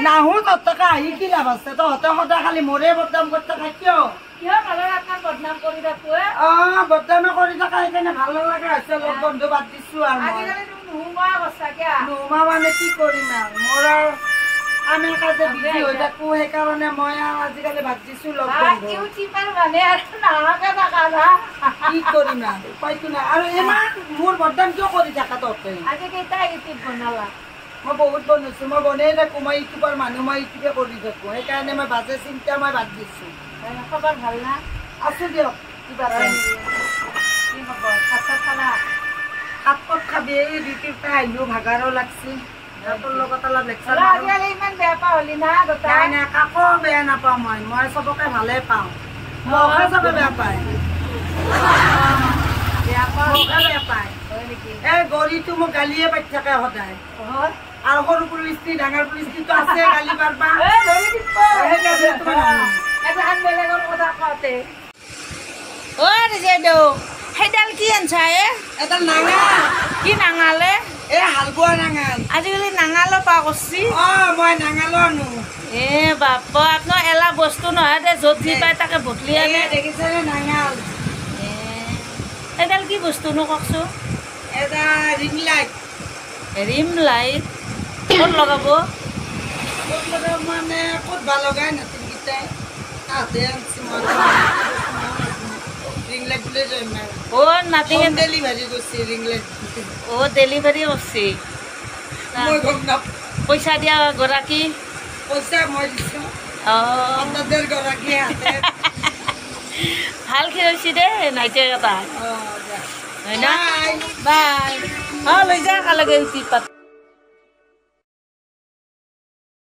নাহো ততকা আহি কি লাভ আছে তহঁতে সদায় খালি মোৰে বদনাম কৰি থকা কিয় বদনাম কৰি থাকো বদনামে কৰি থকা সেইকাৰণে ভাল নালাগে হৈছে লগ বন্ধু বাদ দিছো আৰু নোহোমা মানে কি কৰিম আৰু মোৰ আৰু আমি কাজে বিজি হৈ থাকো সেইকাৰণে মই আৰু আজিকালি বাদ দিছো লগ বন্ধু কি কৰিম আৰু উপায়তো নাই আৰু ইমান মোৰ বদনাম কিয় কৰি থাকা তহঁতে মই বহুত বনাইছো মই বনাই থাকো মই ইউটিউবৰ মানুহ মই ইউটিউবে কৰি থাকো সেইকাৰণে মই বাজে চিন্তা মই বাদ দিছো খবৰ ভাল না আছো দিয়ক কিবা কি খবৰ ভাত চাত খালা হাত পত খাবি এই ডিউটিৰ পৰা আহিলো ভাগাৰো লাগছি তোৰ লগত অলপ লেকচাৰ আজিকালি ইমান বেয়া পা হলি না নাই নাই কাকো বেয়া নাপাওঁ মই চবকে ভালে পাওঁ মোকে চবে বেয়া পায় মোকে বেয়া পায় এই গৰিটো মোক গালিয়ে পাতি থাকে সদায় আৰু সৰু পুলিচটি ডাঙৰ পুলিচটিটো আছে গালি পাৰবা সেইডাল কি আনছা এটা নাঙাল কি নাঙালে এই হাল বোৱা নাঙাল আজিকালি নাঙালো পা কৰছি মই নাঙালো আনো এ বাপ আপোনাৰ এলা বস্তু নহয় দে য'ত যি পায় তাকে বদলি আনে দেখিছেনে নাঙাল সেইডাল কি বস্তুনো কওকচোন এটা ৰিং লাইট ৰিম লাইট ক'ত লগাব মানে ক'ত ভাল লগাই নতুনকেইটাই তাতে আনছি ৰিং লাইট বুলিয়ে জয় নাতি ডেলিভাৰী কৰিছে ৰিং লাইট ডেলিভাৰী কৰছি মই গম নাপাওঁ পইচা দিয়া গৰাকী পইচা মই দিছোঁ আপনাদেৰ গৰাকী হাতে ভাল খেলিছি দে নাইটিয়া এটা হয় না বাই বাই লৈ যা একেলগে পাত